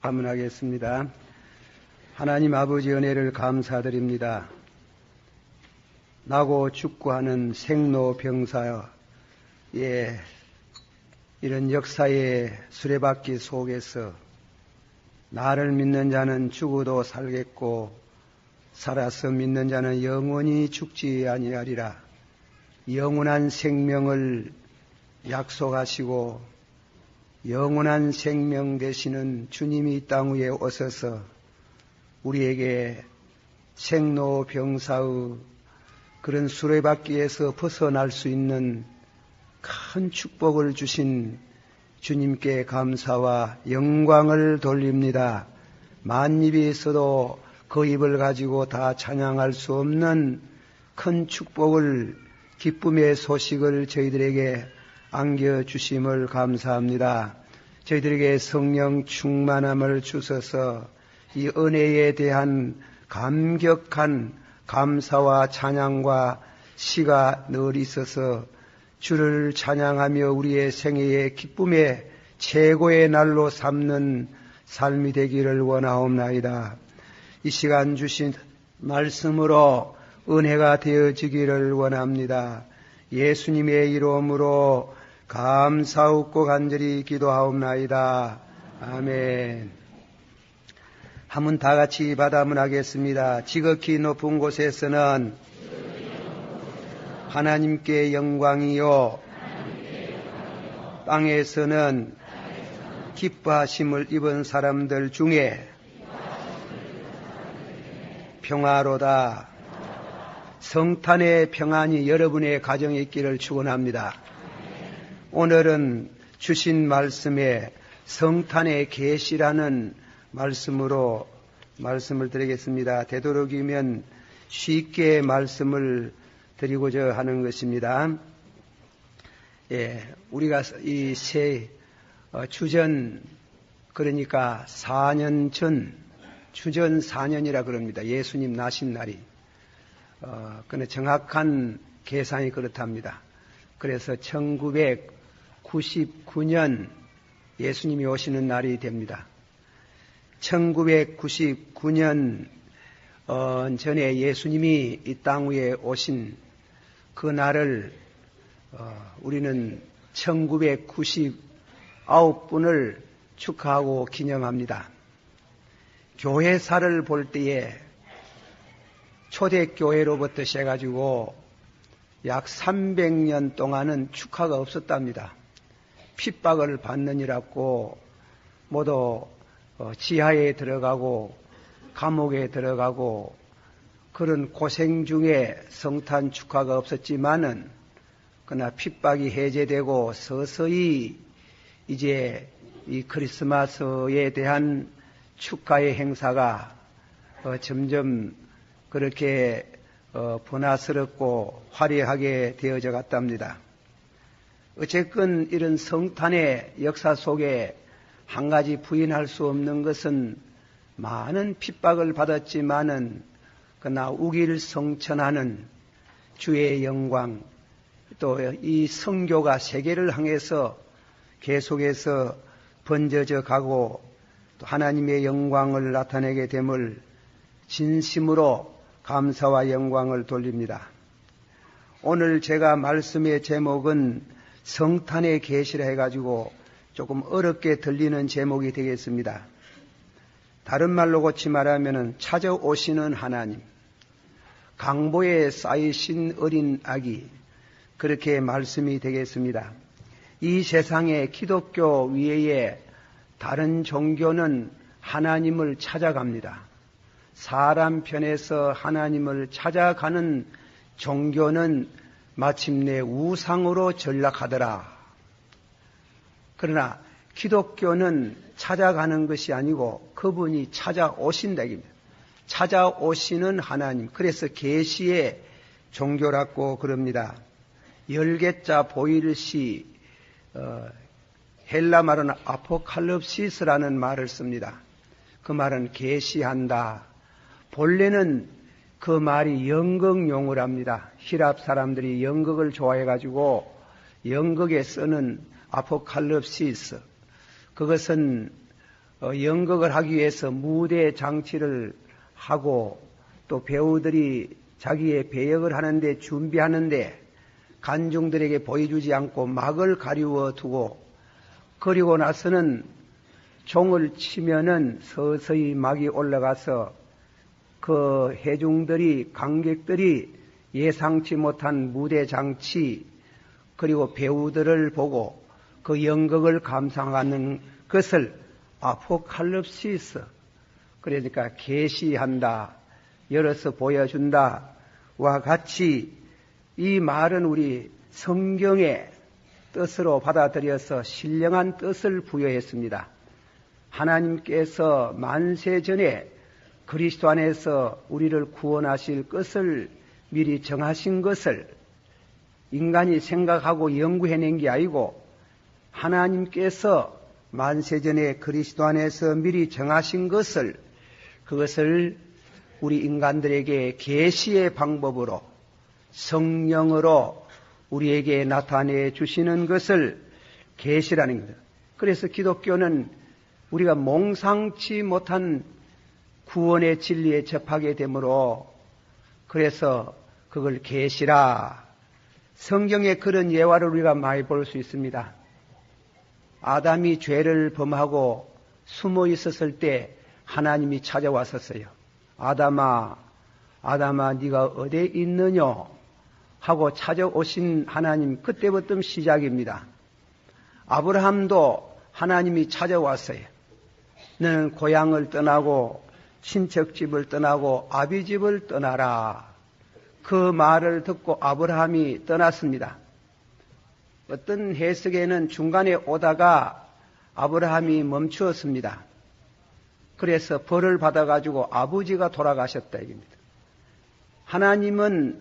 반문하겠습니다. 하나님 아버지 은혜를 감사드립니다. 나고 죽고 하는 생로병사의 이런 역사의 수레바퀴 속에서 나를 믿는 자는 죽어도 살겠고 살아서 믿는 자는 영원히 죽지 아니하리라. 영원한 생명을 약속하시고 영원한 생명 되시는 주님이 이 땅 위에 오셔서 우리에게 생로병사의 그런 수레바퀴에서 벗어날 수 있는 큰 축복을 주신 주님께 감사와 영광을 돌립니다. 만입이 있어도 그 입을 가지고 다 찬양할 수 없는 큰 축복을, 기쁨의 소식을 저희들에게 안겨주심을 감사합니다. 저희들에게 성령 충만함을 주셔서 이 은혜에 대한 감격한 감사와 찬양과 시가 늘 있어서 주를 찬양하며 우리의 생애의 기쁨의 최고의 날로 삼는 삶이 되기를 원하옵나이다. 이 시간 주신 말씀으로 은혜가 되어지기를 원합니다. 예수님의 이름으로 감사하고 간절히 기도하옵나이다. 아멘. 한번 다 같이 받아문하겠습니다. 지극히 높은 곳에서는 하나님께 영광이요, 땅에서는 기뻐하심을 입은 사람들 중에 평화로다. 성탄의 평안이 여러분의 가정에 있기를 축원합니다. 오늘은 주신 말씀에 성탄의 계시라는 말씀으로 말씀을 드리겠습니다. 되도록이면 쉽게 말씀을 드리고자 하는 것입니다. 우리가 이 새 주전, 그러니까 4년 전, 주전 4년이라 그럽니다. 예수님 나신 날이. 그는 정확한 계산이 그렇답니다. 그래서 1999년 예수님이 오시는 날이 됩니다. 1999년 전에 예수님이 이 땅 위에 오신 그 날을 우리는 1999분을 축하하고 기념합니다. 교회사를 볼 때에 초대교회로부터 시작해가지고 약 300년 동안은 축하가 없었답니다. 핍박을 받느니라고 모두 지하에 들어가고 감옥에 들어가고 그런 고생 중에 성탄 축하가 없었지만은 그러나 핍박이 해제되고 서서히 이제 이 크리스마스에 대한 축하의 행사가 점점 그렇게 번화스럽고 화려하게 되어져 갔답니다. 어쨌건 이런 성탄의 역사 속에 한 가지 부인할 수 없는 것은 많은 핍박을 받았지만은 그러나 우길성천하는 주의 영광, 또 이 성교가 세계를 향해서 계속해서 번져져 가고 또 하나님의 영광을 나타내게 됨을 진심으로 감사와 영광을 돌립니다. 오늘 제가 말씀의 제목은 성탄의 계시라 해가지고 조금 어렵게 들리는 제목이 되겠습니다. 다른 말로 고치 말하면 찾아오시는 하나님, 강보에 쌓이신 어린 아기, 그렇게 말씀이 되겠습니다. 이 세상에 기독교 외에 다른 종교는 하나님을 찾아갑니다. 사람 편에서 하나님을 찾아가는 종교는 마침내 우상으로 전락하더라. 그러나 기독교는 찾아가는 것이 아니고 그분이 찾아오신다. 찾아오시는 하나님. 그래서 계시의 종교라고 그럽니다. 열개자 보일시, 헬라 말은 아포칼립시스라는 말을 씁니다. 그 말은 계시한다. 본래는 그 말이 연극용을 합니다. 히랍 사람들이 연극을 좋아해가지고 연극에 쓰는 아포칼립시스. 그것은 연극을 하기 위해서 무대 장치를 하고 또 배우들이 자기의 배역을 하는데 준비하는데 관중들에게 보여주지 않고 막을 가리워 두고 그리고 나서는 종을 치면은 서서히 막이 올라가서 그 회중들이 관객들이 예상치 못한 무대 장치 그리고 배우들을 보고 그 연극을 감상하는 것을 아포칼립시스 그러니까 계시한다 열어서 보여준다와 같이 이 말은 우리 성경의 뜻으로 받아들여서 신령한 뜻을 부여했습니다. 하나님께서 만세 전에 그리스도 안에서 우리를 구원하실 것을 미리 정하신 것을 인간이 생각하고 연구해낸 게 아니고 하나님께서 만세 전에 그리스도 안에서 미리 정하신 것을 그것을 우리 인간들에게 계시의 방법으로 성령으로 우리에게 나타내 주시는 것을 계시라는 겁니다. 그래서 기독교는 우리가 몽상치 못한 구원의 진리에 접하게 되므로 그래서 그걸 계시라. 성경에 그런 예화를 우리가 많이 볼 수 있습니다. 아담이 죄를 범하고 숨어 있었을 때 하나님이 찾아왔었어요. 아담아 네가 어디에 있느냐 하고 찾아오신 하나님 그때부터 시작입니다. 아브라함도 하나님이 찾아왔어요. 너는 고향을 떠나고 친척집을 떠나고 아비집을 떠나라. 그 말을 듣고 아브라함이 떠났습니다. 어떤 해석에는 중간에 오다가 아브라함이 멈추었습니다. 그래서 벌을 받아가지고 아버지가 돌아가셨다 이겁니다. 하나님은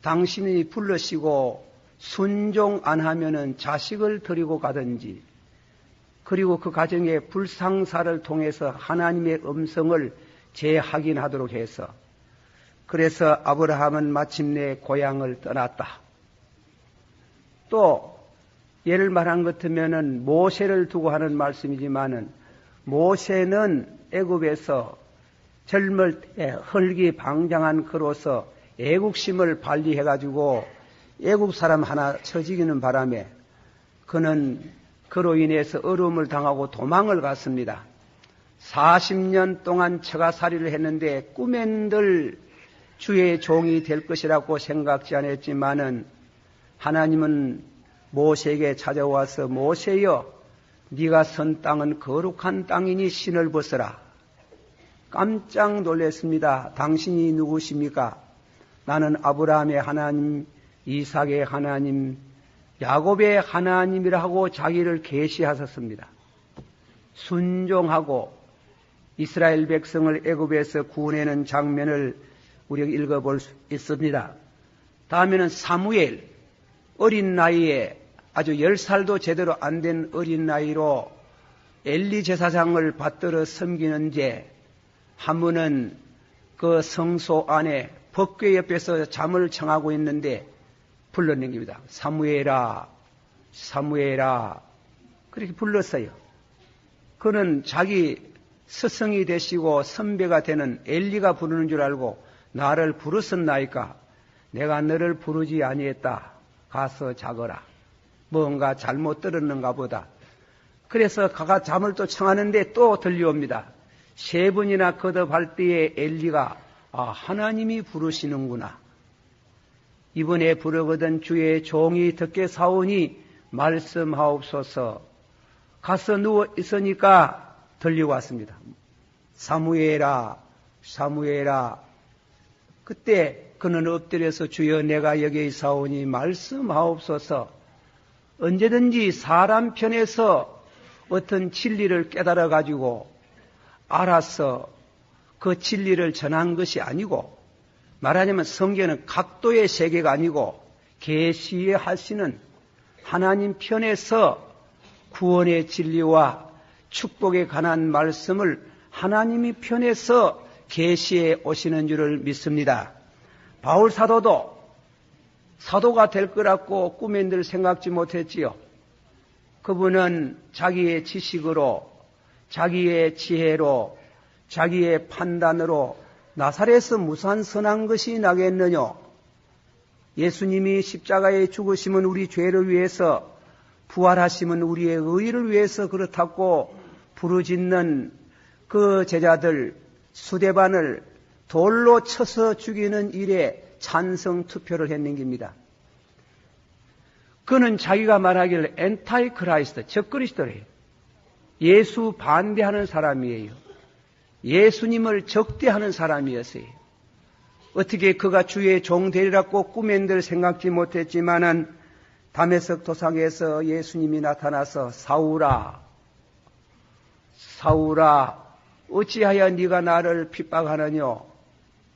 당신이 불러시고 순종 안 하면은 자식을 데리고 가든지 그리고 그 가정의 불상사를 통해서 하나님의 음성을 재확인하도록 해서 그래서 아브라함은 마침내 고향을 떠났다. 또 예를 말한 것 같으면은 모세를 두고 하는 말씀이지만은 모세는 애굽에서 젊을 때 헐기방장한 그로서 애국심을 발휘해가지고 애국 사람 하나 처지기는 바람에 그는 그로 인해서 어려움을 당하고 도망을 갔습니다. 40년 동안 처가살이를 했는데 꿈엔들 주의 종이 될 것이라고 생각지 않았지만은 하나님은 모세에게 찾아와서 모세여 네가 선 땅은 거룩한 땅이니 신을 벗어라. 깜짝 놀랐습니다. 당신이 누구십니까? 나는 아브라함의 하나님, 이삭의 하나님, 야곱의 하나님이라 하고 자기를 계시하셨습니다. 순종하고 이스라엘 백성을 애굽에서 구원하는 장면을 우리가 읽어볼 수 있습니다. 다음에는 사무엘, 어린 나이에 아주 10살도 제대로 안 된 어린 나이로 엘리 제사장을 받들어 섬기는 제 한 분은 그 성소 안에 법궤 옆에서 잠을 청하고 있는데 불러냅니다. 사무엘아, 사무엘아. 그렇게 불렀어요. 그는 자기 스승이 되시고 선배가 되는 엘리가 부르는 줄 알고 나를 부르셨나이까? 내가 너를 부르지 아니했다. 가서 자거라. 뭔가 잘못 들었는가 보다. 그래서 가가 잠을 또 청하는데 또 들려옵니다. 3번이나 거듭할 때에 엘리가 하나님이 부르시는구나. 이번에 부르거든 주의 종이 듣게 사오니 말씀하옵소서. 가서 누워 있으니까 들려왔습니다. 사무엘아, 사무엘아. 그때 그는 엎드려서 주여 내가 여기 사오니 말씀하옵소서. 언제든지 사람 편에서 어떤 진리를 깨달아 가지고 알아서 그 진리를 전한 것이 아니고 말하자면 성경은 각도의 세계가 아니고 계시하시는 하나님 편에서 구원의 진리와 축복에 관한 말씀을 하나님이 편에서 계시해 오시는 줄을 믿습니다. 바울 사도도 사도가 될 거라고 꿈에 늘 생각지 못했지요. 그분은 자기의 지식으로 자기의 지혜로 자기의 판단으로 나사렛에서 무슨 선한 것이 나겠느냐? 예수님이 십자가에 죽으심은 우리 죄를 위해서, 부활하심은 우리의 의를 위해서 그렇다고 부르짖는 그 제자들 수대반을 돌로 쳐서 죽이는 일에 찬성 투표를 했는 겁니다. 그는 자기가 말하기를 엔타이 크라이스트, 적그리스도래요. 예수 반대하는 사람이에요. 예수님을 적대하는 사람이었어요. 어떻게 그가 주의 종 되리라고 꿈엔들 생각지 못했지만은 다메섹 도상에서 예수님이 나타나서 사울아, 사울아, 어찌하여 네가 나를 핍박하느냐?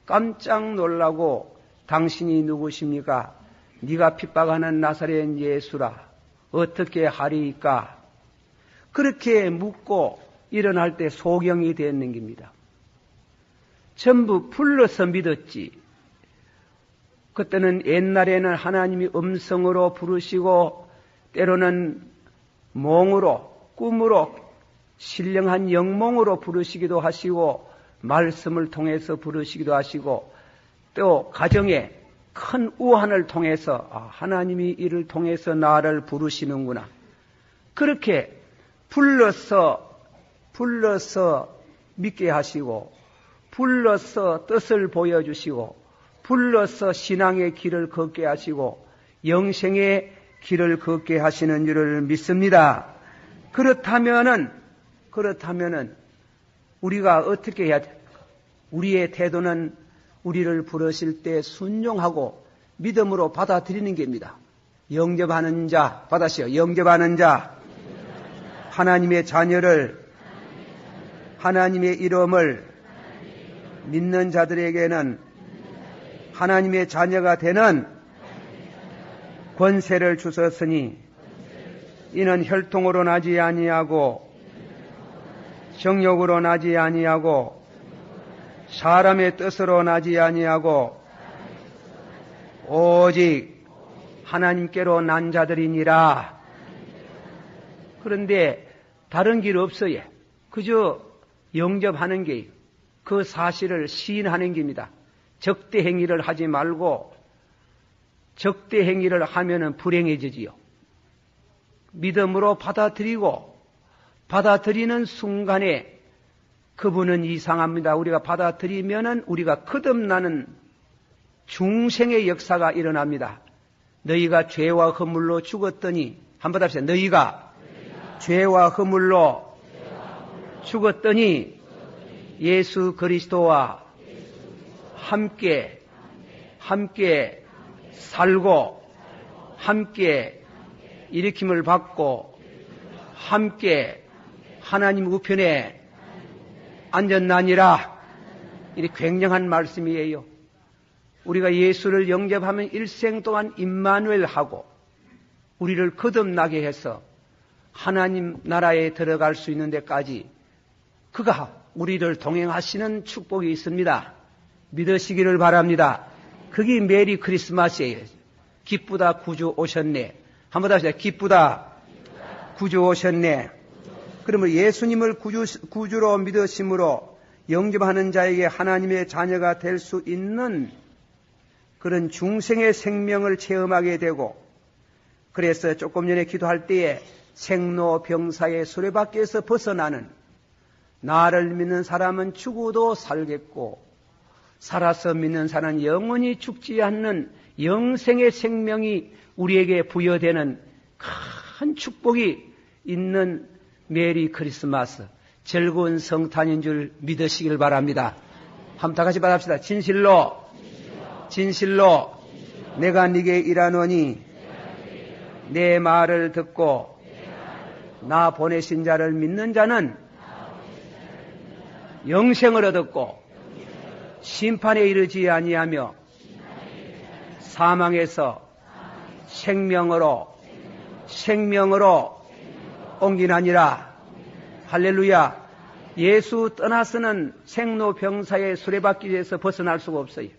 깜짝 놀라고 당신이 누구십니까? 네가 핍박하는 나사렛 예수라. 어떻게 하리이까? 그렇게 묻고 일어날 때 소경이 됐는 겁니다. 전부 불러서 믿었지. 그때는 옛날에는 하나님이 음성으로 부르시고 때로는 몽으로, 꿈으로, 신령한 영몽으로 부르시기도 하시고 말씀을 통해서 부르시기도 하시고 또 가정에 큰 우환을 통해서 하나님이 이를 통해서 나를 부르시는구나. 그렇게 불러서 믿게 하시고 불러서 뜻을 보여주시고 불러서 신앙의 길을 걷게 하시고 영생의 길을 걷게 하시는 줄을 믿습니다. 그렇다면은 우리가 어떻게 해야 될까? 우리의 태도는 우리를 부르실 때 순종하고 믿음으로 받아들이는 겁니다. 영접하는 자, 받아시오. 영접하는 자, 하나님의 자녀를, 하나님의 이름을 믿는 자들에게는 하나님의 자녀가 되는 권세를 주셨으니 이는 혈통으로 나지 아니하고 정욕으로 나지 아니하고 사람의 뜻으로 나지 아니하고 오직 하나님께로 난 자들이니라. 그런데 다른 길 없어요. 그저 영접하는 게 그 사실을 시인하는 겁니다. 적대 행위를 하지 말고 적대 행위를 하면은 불행해지지요. 믿음으로 받아들이는 순간에 그분은 이상합니다. 우리가 받아들이면은 우리가 거듭나는 중생의 역사가 일어납니다. 너희가 죄와 허물로 죽었더니 한번 합시다. 너희가 죄와 허물로 죽었더니 예수 그리스도와 함께 살고 함께 일으킴을 받고 함께 하나님 우편에 앉았나니라. 이 굉장한 말씀이에요. 우리가 예수를 영접하면 일생 동안 임마누엘하고 우리를 거듭나게 해서 하나님 나라에 들어갈 수 있는 데까지 그가 우리를 동행하시는 축복이 있습니다. 믿으시기를 바랍니다. 그게 메리 크리스마스예요. 기쁘다 구주 오셨네. 한번 다시 기쁘다 구주 오셨네. 그러면 예수님을 구주로 믿으심으로 영접하는 자에게 하나님의 자녀가 될 수 있는 그런 중생의 생명을 체험하게 되고, 그래서 조금 전에 기도할 때에 생로병사의 수레바퀴에서 벗어나는, 나를 믿는 사람은 죽어도 살겠고 살아서 믿는 사람은 영원히 죽지 않는 영생의 생명이 우리에게 부여되는 큰 축복이 있는 메리 크리스마스, 즐거운 성탄인 줄 믿으시길 바랍니다. 한번 다 같이 말합시다. 진실로 내가 네게 일하노니 내 말을 듣고 나 보내신 자를 믿는 자는 영생을 얻었고 심판에 이르지 아니하며 사망에서 생명으로 옮기나니라. 할렐루야. 예수 떠나서는 생로병사의 수레바퀴에서 벗어날 수가 없어요.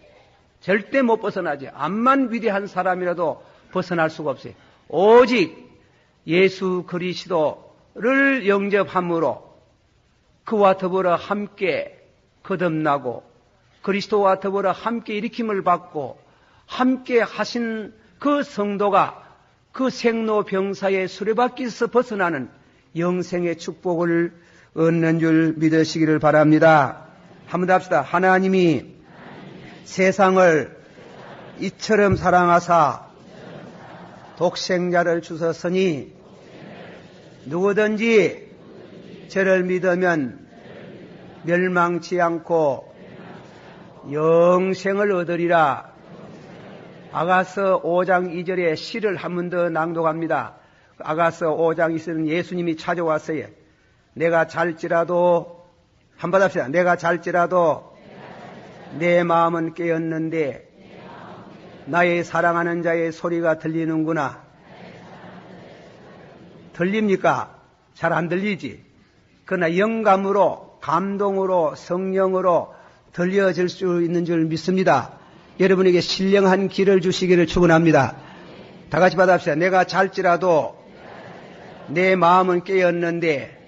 절대 못 벗어나지. 암만 위대한 사람이라도 벗어날 수가 없어요. 오직 예수 그리스도를 영접함으로 그와 더불어 함께 거듭나고 그리스도와 더불어 함께 일으킴을 받고 함께 하신 그 성도가 그 생로병사의 수레바퀴에서 벗어나는 영생의 축복을 얻는 줄 믿으시기를 바랍니다. 한번 더 합시다. 하나님이 세상을 이처럼 사랑하사 독생자를 주셨으니 누구든지 저를 믿으면 멸망치 않고 영생을 얻으리라. 아가서 5장 2절에 시를 한 번 더 낭독합니다. 아가서 5장 2절은 예수님이 찾아왔어요. 내가 잘지라도 한번 합시다. 내가 잘지라도 내 마음은 깨었는데 나의 사랑하는 자의 소리가 들리는구나. 들립니까? 잘 안 들리지. 그러나 영감으로 감동으로 성령으로 들려질 수 있는 줄 믿습니다. 여러분에게 신령한 길을 주시기를 축원합니다. 다 같이 받아봅시다. 내가 잘지라도 내 마음은 깨었는데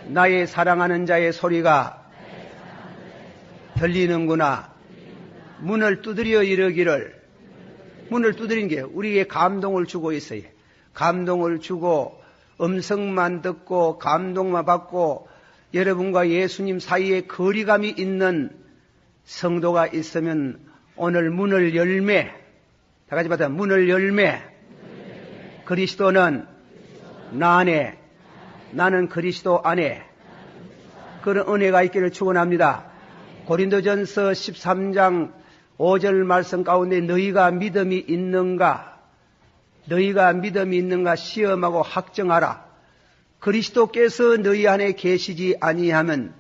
나의 사랑하는 자의 소리가 들리는구나. 문을 두드려 이르기를. 문을 두드린 게 우리에게 감동을 주고 있어요. 감동을 주고 음성만 듣고 감동만 받고 여러분과 예수님 사이에 거리감이 있는 성도가 있으면 오늘 문을 열매, 다 같이 받아 문을 열매. 그리스도는 나 안에, 나는 그리스도 안에 그런 은혜가 있기를 축원합니다. 고린도전서 13장 5절 말씀 가운데 너희가 믿음이 있는가? 너희가 믿음이 있는가 시험하고 확정하라. 그리스도께서 너희 안에 계시지 아니하면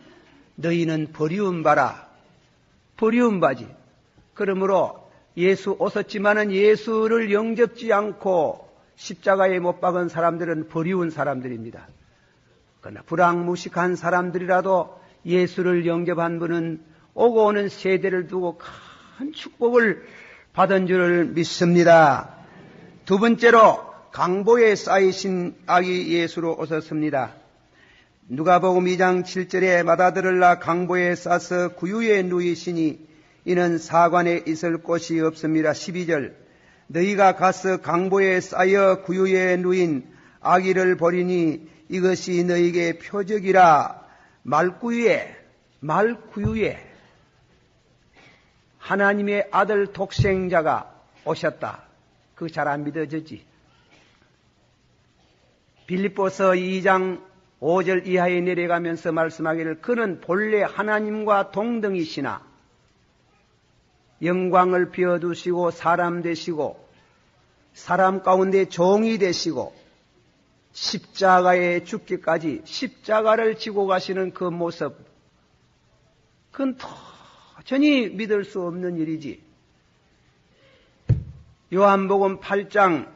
너희는 버리운 바라. 버리운 바지. 그러므로 예수 오셨지만은 예수를 영접지 않고 십자가에 못 박은 사람들은 버리운 사람들입니다. 그러나 불황무식한 사람들이라도 예수를 영접한 분은 오고 오는 세대를 두고 큰 축복을 받은 줄을 믿습니다. 두 번째로 강보에 쌓이신 아기 예수로 오셨습니다. 누가복음 2장 7절에 맏아들을라 강보에 싸서 구유에 누이시니 이는 사관에 있을 곳이 없습니다. 12절 너희가 가서 강보에 쌓여 구유에 누인 아기를 보리니 이것이 너희에게 표적이라. 말구유에 하나님의 아들 독생자가 오셨다. 그거 잘 안 믿어지지. 빌립보서 2장 5절 이하에 내려가면서 말씀하기를 그는 본래 하나님과 동등이시나 영광을 비워두시고 사람 되시고 사람 가운데 종이 되시고 십자가에 죽기까지 십자가를 지고 가시는 그 모습, 그건 도전히 믿을 수 없는 일이지. 요한복음 8장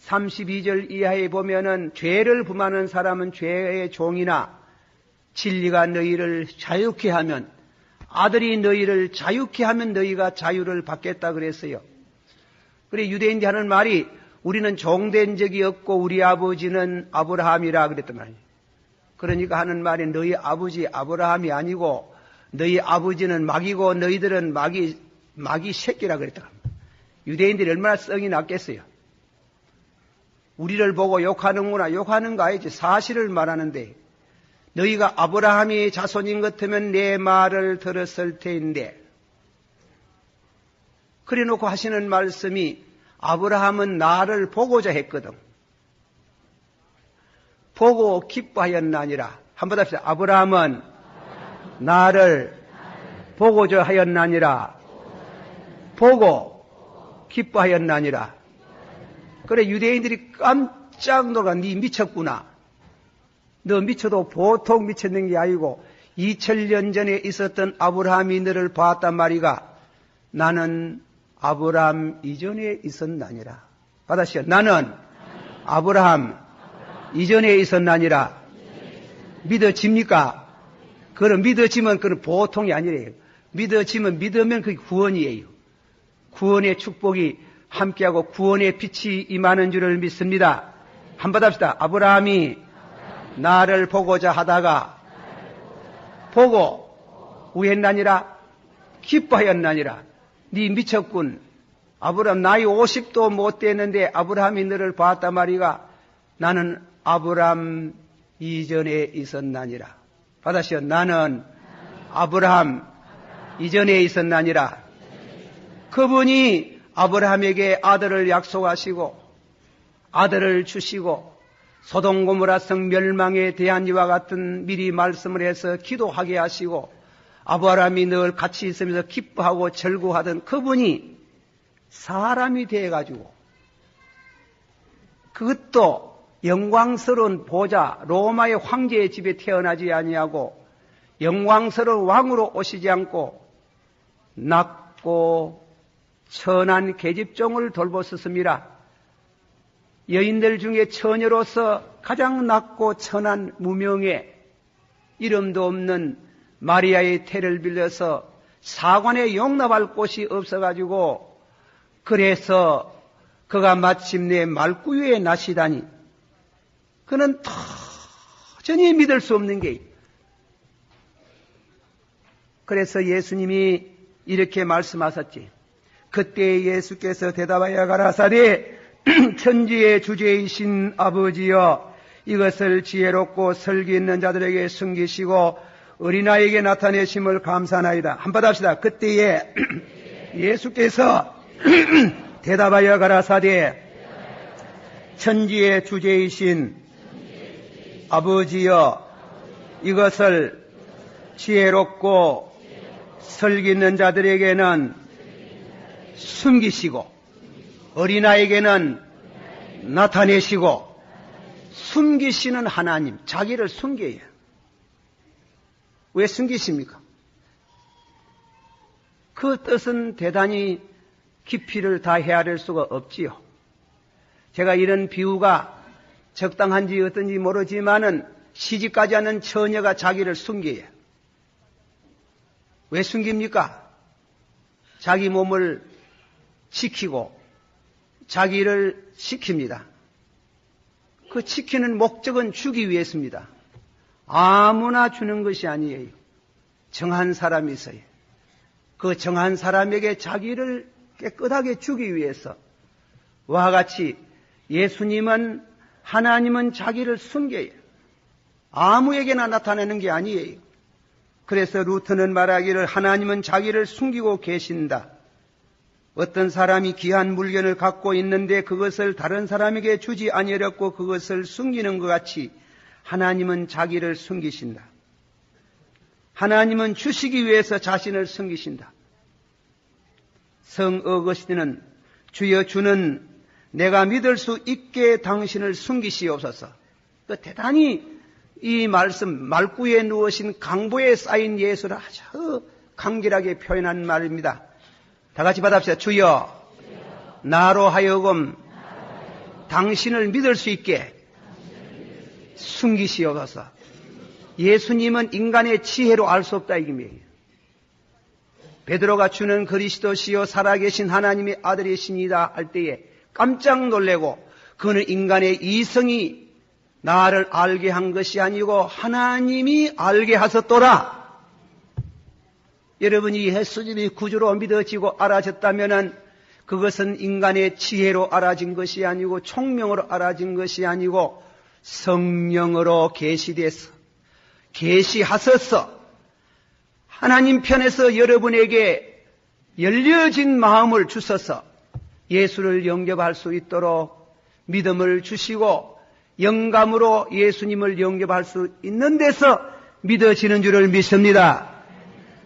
32절 이하에 보면은 죄를 범하는 사람은 죄의 종이나 진리가 너희를 자유케 하면 아들이 너희를 자유케 하면 너희가 자유를 받겠다 그랬어요. 그래 유대인들이 하는 말이 우리는 종된 적이 없고 우리 아버지는 아브라함이라 그랬단 말이에요. 그러니까 하는 말이 너희 아버지 아브라함이 아니고 너희 아버지는 마귀고 너희들은 마귀 새끼라 그랬다. 유대인들이 얼마나 썩이 났겠어요. 우리를 보고 욕하는구나. 욕하는 거 아니지. 사실을 말하는데 너희가 아브라함이 자손인 것 같으면 내 말을 들었을 테인데 그래 놓고 하시는 말씀이 아브라함은 나를 보고자 했거든. 보고 기뻐하였나니라. 한번 합시다. 아브라함은 나를 보고자 하였나니라. 보고 기뻐하였나니라. 그래 유대인들이 깜짝 놀라. 네 미쳤구나. 너 미쳐도 보통 미쳤는 게 아니고 2000년 전에 있었던 아브라함이 너를 봤단 말이가. 나는 아브라함 이전에 있었나니라. 받아시오. 나는 아브라함 이전에 있었나니라. 믿어집니까? 그럼 믿어지면 그건 보통이 아니래요. 믿어지면 믿으면 그게 구원이에요. 구원의 축복이 함께하고 구원의 빛이 임하는 줄을 믿습니다. 한번 합시다. 아브라함이 나를 보고자 하다가 보고 우했나니라 기뻐하였나니라. 네 미쳤군. 아브라함 나이 50도 못 됐는데 아브라함이 너를 봤단 말이가. 나는 아브라함 이전에 있었나니라. 받아시오. 나는 아브라함 이전에 있었나니라. 그분이 아브라함에게 아들을 약속하시고 아들을 주시고 소돔 고모라 성 멸망에 대한 이와 같은 미리 말씀을 해서 기도하게 하시고 아브라함이 늘 같이 있으면서 기뻐하고 절구하던 그분이 사람이 되어가지고 그것도 영광스러운 보좌 로마의 황제의 집에 태어나지 아니하고 영광스러운 왕으로 오시지 않고 낮고 천한 계집종을 돌보셨습니다. 여인들 중에 처녀로서 가장 낮고 천한 무명의 이름도 없는 마리아의 태를 빌려서 사관에 용납할 곳이 없어가지고 그래서 그가 마침내 말구유에 나시다니 그는 도전히 믿을 수 없는 게 그래서 예수님이 이렇게 말씀하셨지. 그때 예수께서 대답하여 가라사대 천지의 주제이신 아버지여 이것을 지혜롭고 설기 있는 자들에게 숨기시고 어린아이에게 나타내심을 감사하나이다. 한번 합시다. 그때에 예수께서 대답하여 가라사대 천지의 주제이신 아버지여 이것을 지혜롭고 설기 있는 자들에게는 숨기시고 어린아이에게는 나타내시고 숨기시는 하나님 자기를 숨겨요. 왜 숨기십니까? 그 뜻은 대단히 깊이를 다 헤아릴 수가 없지요. 제가 이런 비유가 적당한지 어떤지 모르지만은 시집가지 않은 처녀가 자기를 숨겨요. 왜 숨깁니까? 자기 몸을 지키고 자기를 지킵니다. 그 지키는 목적은 주기 위해서입니다. 아무나 주는 것이 아니에요. 정한 사람이 있어요. 그 정한 사람에게 자기를 깨끗하게 주기 위해서 와 같이 예수님은 하나님은 자기를 숨겨요. 아무에게나 나타내는 게 아니에요. 그래서 루터는 말하기를 하나님은 자기를 숨기고 계신다. 어떤 사람이 귀한 물건을 갖고 있는데 그것을 다른 사람에게 주지 아니하려고 그것을 숨기는 것 같이 하나님은 자기를 숨기신다. 하나님은 주시기 위해서 자신을 숨기신다. 성 어거스틴은 주여 주는 내가 믿을 수 있게 당신을 숨기시옵소서. 그 대단히 이 말씀 말구에 누우신 강보에 쌓인 예수를 아주 간결하게 표현한 말입니다. 다 같이 받아봅시다. 주여 나로 하여금 당신을 믿을 수 있게 숨기시옵소서. 예수님은 인간의 지혜로 알 수 없다 이깁니다. 베드로가 주는 그리스도시요 살아계신 하나님의 아들이시니다 할 때에 깜짝 놀래고 그는 인간의 이성이 나를 알게 한 것이 아니고 하나님이 알게 하셨더라. 여러분이 예수님이 구주로 믿어지고 알아졌다면 그것은 인간의 지혜로 알아진 것이 아니고 총명으로 알아진 것이 아니고 성령으로 계시돼서 계시하셔서 하나님 편에서 여러분에게 열려진 마음을 주셔서 예수를 영접할 수 있도록 믿음을 주시고 영감으로 예수님을 영접할 수 있는 데서 믿어지는 줄을 믿습니다.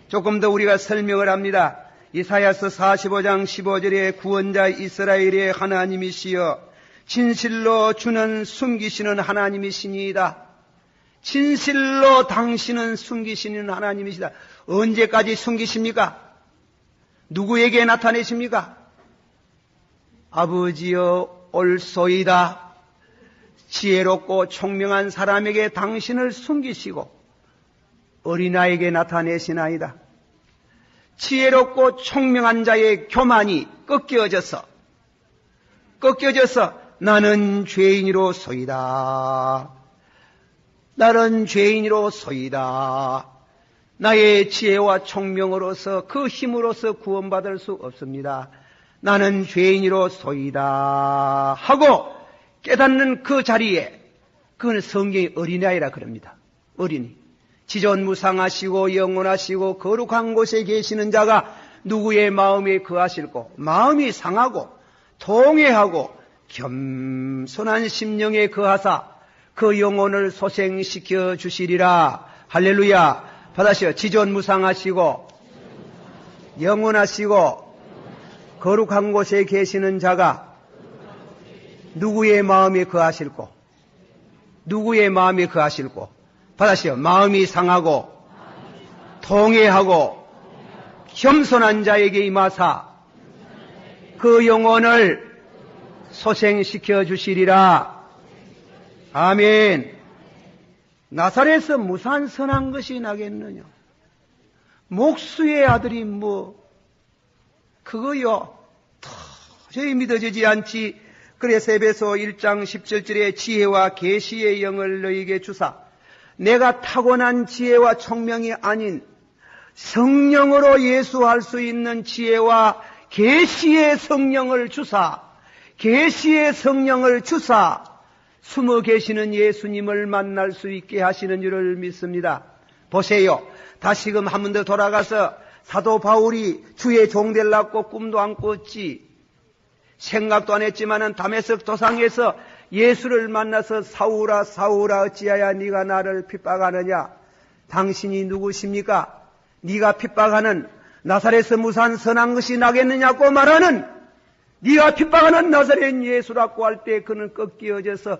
조금 더 우리가 설명을 합니다. 이사야서 45장 15절에 구원자 이스라엘의 하나님이시여 진실로 주는 숨기시는 하나님이시니이다. 진실로 당신은 숨기시는 하나님이시다. 언제까지 숨기십니까? 누구에게 나타내십니까? 아버지여 올소이다. 지혜롭고 총명한 사람에게 당신을 숨기시고 어린아이에게 나타내시나이다. 지혜롭고 총명한 자의 교만이 꺾여져서 나는 죄인이로소이다. 나는 죄인이로소이다. 나의 지혜와 총명으로서 그 힘으로서 구원받을 수 없습니다. 나는 죄인이로소이다 하고 깨닫는 그 자리에, 그건 성경의 어린아이라 그럽니다. 어린이. 지존무상하시고 영원하시고 거룩한 곳에 계시는 자가 누구의 마음에 거하실고 마음이 상하고 통회하고 겸손한 심령에 거하사 그 영혼을 소생시켜 주시리라. 할렐루야. 받으시오. 지존무상하시고 영원하시고 거룩한 곳에 계시는 자가 누구의 마음에 거하실고, 누구의 마음에 거하실고, 받으시오. 마음이 상하고 통회하고 겸손한 자에게 임하사 그 영혼을 소생시켜 주시리라. 아멘. 나사렛에서 무슨 선한 것이 나겠느냐? 목수의 아들이 그거요 도저히 믿어지지 않지. 그래서 에베소 1장 17절에 지혜와 계시의 영을 너희에게 주사 내가 타고난 지혜와 총명이 아닌 성령으로 예수할 수 있는 지혜와 계시의 성령을 주사, 계시의 성령을 주사 숨어 계시는 예수님을 만날 수 있게 하시는 줄을 믿습니다. 보세요. 다시금 한 번 더 돌아가서 사도 바울이 주의 종 되려고 꿈도 안 꿨지, 생각도 안 했지만은 다메섹 도상에서 예수를 만나서 사울아 사울아 어찌하여 네가 나를 핍박하느냐? 당신이 누구십니까? 네가 핍박하는 나사렛에서 무슨 선한 것이 나겠느냐고 말하는, 네가 핍박하는 나사렛 예수라고 할 때 그는 꺾여져서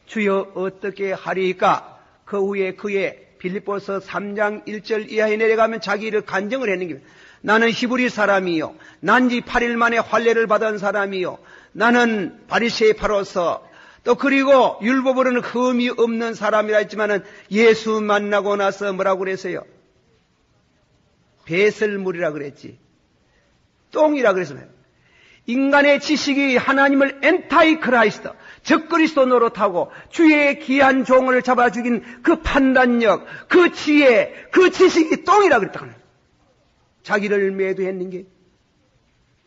주여 어떻게 하리까? 그 후에 그의 빌립보서 3장 1절 이하에 내려가면 자기를 간증을 했는 게, 나는 히브리 사람이요, 난지 8일 만에 환례를 받은 사람이요, 나는 바리새파로서 또 그리고 율법으로는 흠이 없는 사람이라 했지만은 예수 만나고 나서 뭐라고 그랬어요? 배설물이라 그랬지. 똥이라 그랬어요. 인간의 지식이 하나님을 엔타이 크라이스트, 적그리스도 노릇하고 주의 귀한 종을 잡아 죽인 그 판단력, 그 지혜, 그 지식이 똥이라 그랬다. 자기를 매도했는 게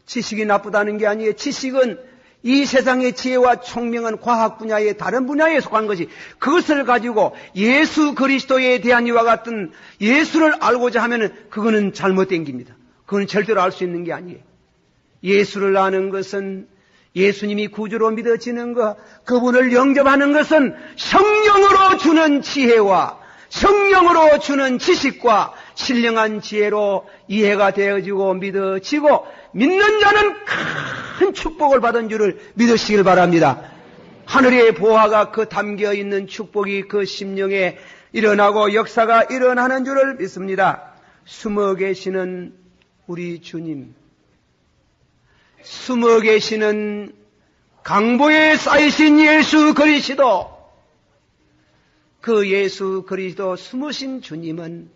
지식이 나쁘다는 게 아니에요. 지식은 이 세상의 지혜와 총명은 과학 분야의 다른 분야에 속한 것이, 그것을 가지고 예수 그리스도에 대한 이와 같은 예수를 알고자 하면은 그거는 잘못된 겁니다. 그거는 절대로 알 수 있는 게 아니에요. 예수를 아는 것은, 예수님이 구주로 믿어지는 것, 그분을 영접하는 것은 성령으로 주는 지혜와 성령으로 주는 지식과 신령한 지혜로 이해가 되어지고 믿어지고, 믿는 자는 큰 축복을 받은 줄을 믿으시길 바랍니다. 하늘의 보화가 그 담겨있는 축복이 그 심령에 일어나고 역사가 일어나는 줄을 믿습니다. 숨어 계시는 우리 주님, 숨어 계시는 강보에 쌓이신 예수 그리스도, 그 예수 그리스도 숨으신 주님은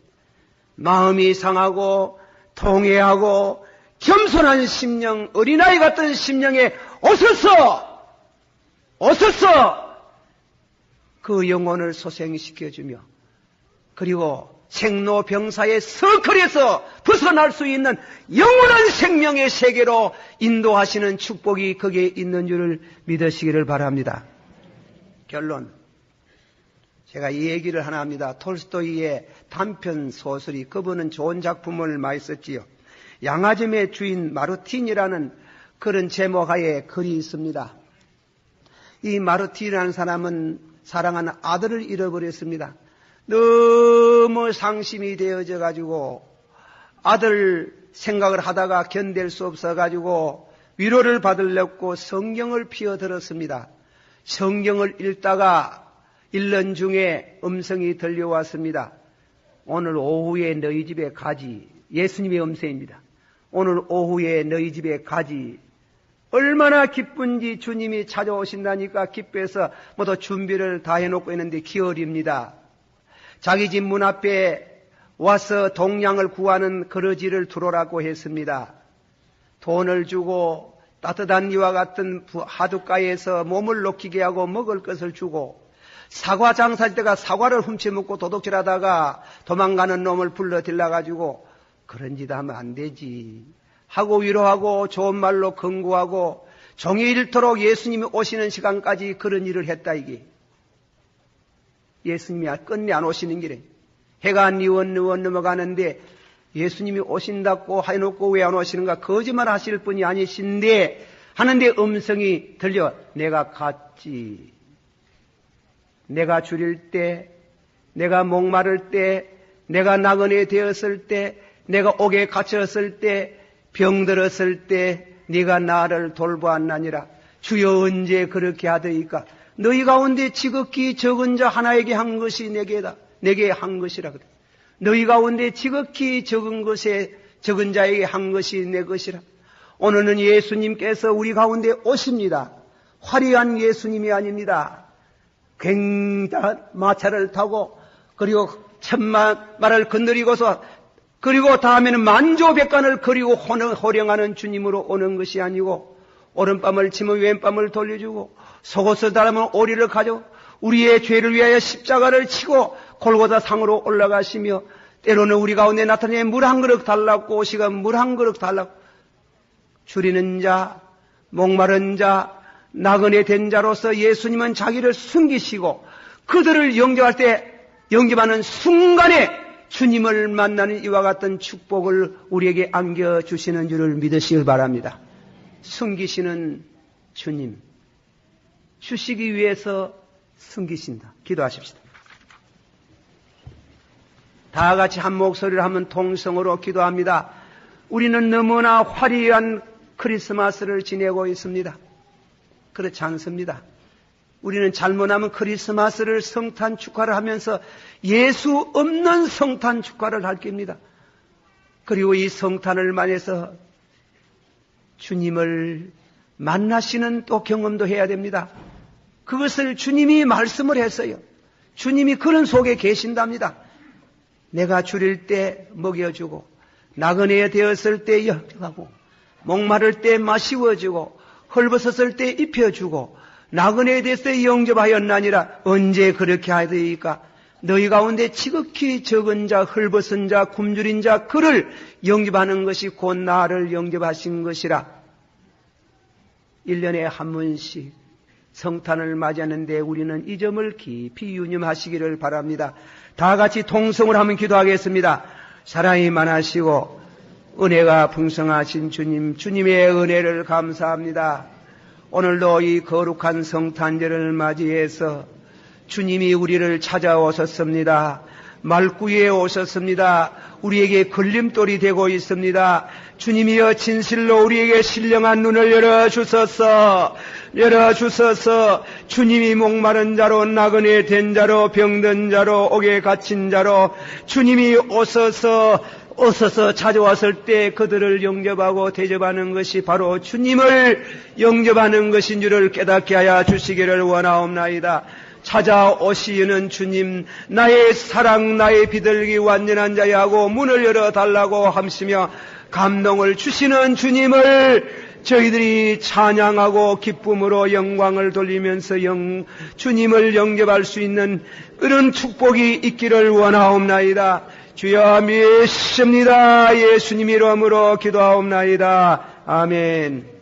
마음이 상하고 통회하고 겸손한 심령, 어린아이 같은 심령에 오소서 그 영혼을 소생시켜주며, 그리고 생로병사의 서클에서 벗어날 수 있는 영원한 생명의 세계로 인도하시는 축복이 거기에 있는 줄을 믿으시기를 바랍니다. 결론, 제가 이 얘기를 하나 합니다. 톨스토이의 단편 소설이, 그분은 좋은 작품을 많이 썼지요. 양아점의 주인 마르틴이라는 그런 제목하에 글이 있습니다. 이 마르틴이라는 사람은 사랑하는 아들을 잃어버렸습니다. 너무 상심이 되어져 가지고 아들 생각을 하다가 견딜 수 없어 가지고 위로를 받으려고 성경을 피어들었습니다. 성경을 읽다가 읽는 중에 음성이 들려왔습니다. 오늘 오후에 너희 집에 가지. 예수님의 음성입니다. 오늘 오후에 너희 집에 가지. 얼마나 기쁜지 주님이 찾아오신다니까 기뻐서 모두 준비를 다 해놓고 있는데 기어립니다. 자기 집 문 앞에 와서 동량을 구하는 거러지를 들어오라고 했습니다. 돈을 주고 따뜻한 이와 같은 하두가에서 몸을 녹히게 하고 먹을 것을 주고 사과 장사할 때가 사과를 훔쳐먹고 도둑질하다가 도망가는 놈을 불러들여가지고 그런 짓 하면 안 되지 하고 위로하고 좋은 말로 권고하고 종일 일토록 예수님이 오시는 시간까지 그런 일을 했다 이게. 예수님이 끝내 안 오시는 길에 해가 니원 넘어가는데 예수님이 오신다고 해놓고 왜 안 오시는가 거짓말 하실 분이 아니신데 하는데 음성이 들려. 내가 갔지. 내가 줄일 때, 내가 목마를 때, 내가 나그네 되었을 때, 내가 옥에 갇혔을 때, 병들었을 때 네가 나를 돌보았나니라. 주여 언제 그렇게 하더이까. 너희 가운데 지극히 적은 자 하나에게 한 것이 내게 한 것이라 그래. 너희 가운데 지극히 적은 자에게 한 것이 내 것이라. 오늘은 예수님께서 우리 가운데 오십니다. 화려한 예수님이 아닙니다. 굉장한 마차를 타고 그리고 천만 말을 건드리고서 그리고 다음에는 만조백관을 그리고 호령하는 주님으로 오는 것이 아니고 오른밤을 치면 왼밤을 돌려주고 속옷을 달으면 오리를 가져 우리의 죄를 위하여 십자가를 치고 골고다 상으로 올라가시며 때로는 우리 가운데 나타내 물 한 그릇 달라고 오시가 물 한 그릇 달라고 줄이는 자, 목마른 자, 나그네 된 자로서 예수님은 자기를 숨기시고 그들을 영접하는 순간에 주님을 만나는 이와 같은 축복을 우리에게 안겨주시는 줄을 믿으시길 바랍니다. 숨기시는 주님, 주시기 위해서 숨기신다. 기도하십시다. 다 같이 한 목소리를 하면 통성으로 기도합니다. 우리는 너무나 화려한 크리스마스를 지내고 있습니다. 그렇지 않습니다. 우리는 잘못하면 크리스마스를 성탄 축하를 하면서 예수 없는 성탄 축하를 할 겁니다. 그리고 이 성탄을 만해서 주님을 만나시는 또 경험도 해야 됩니다. 그것을 주님이 말씀을 했어요. 주님이 그런 속에 계신답니다. 내가 줄일 때 먹여주고 나그네 되었을 때 영접하고 목마를 때 마시워주고 헐벗었을 때 입혀주고 나그네 됐을 때 영접하였나니라. 언제 그렇게 하더이까. 너희 가운데 지극히 적은 자, 헐벗은 자, 굶주린 자 그를 영접하는 것이 곧 나를 영접하신 것이라. 1년에 한 번씩 성탄을 맞이하는데 우리는 이 점을 깊이 유념하시기를 바랍니다. 다 같이 통성을 하면 기도하겠습니다. 사랑이 많으시고 은혜가 풍성하신 주님, 주님의 은혜를 감사합니다. 오늘도 이 거룩한 성탄절을 맞이해서 주님이 우리를 찾아오셨습니다. 말구에 오셨습니다. 우리에게 걸림돌이 되고 있습니다. 주님이여 진실로 우리에게 신령한 눈을 열어주소서. 주님이 목마른 자로 나그네 된 자로 병든 자로 옥에 갇힌 자로 주님이 오셔서 찾아왔을 때 그들을 영접하고 대접하는 것이 바로 주님을 영접하는 것인 줄을 깨닫게 하여 주시기를 원하옵나이다. 찾아오시는 주님, 나의 사랑, 나의 비둘기 완전한 자야 하고 문을 열어달라고 하시며 감동을 주시는 주님을 저희들이 찬양하고 기쁨으로 영광을 돌리면서 주님을 영접할 수 있는 그런 축복이 있기를 원하옵나이다. 주여 믿습니다. 예수님 이름으로 기도하옵나이다. 아멘.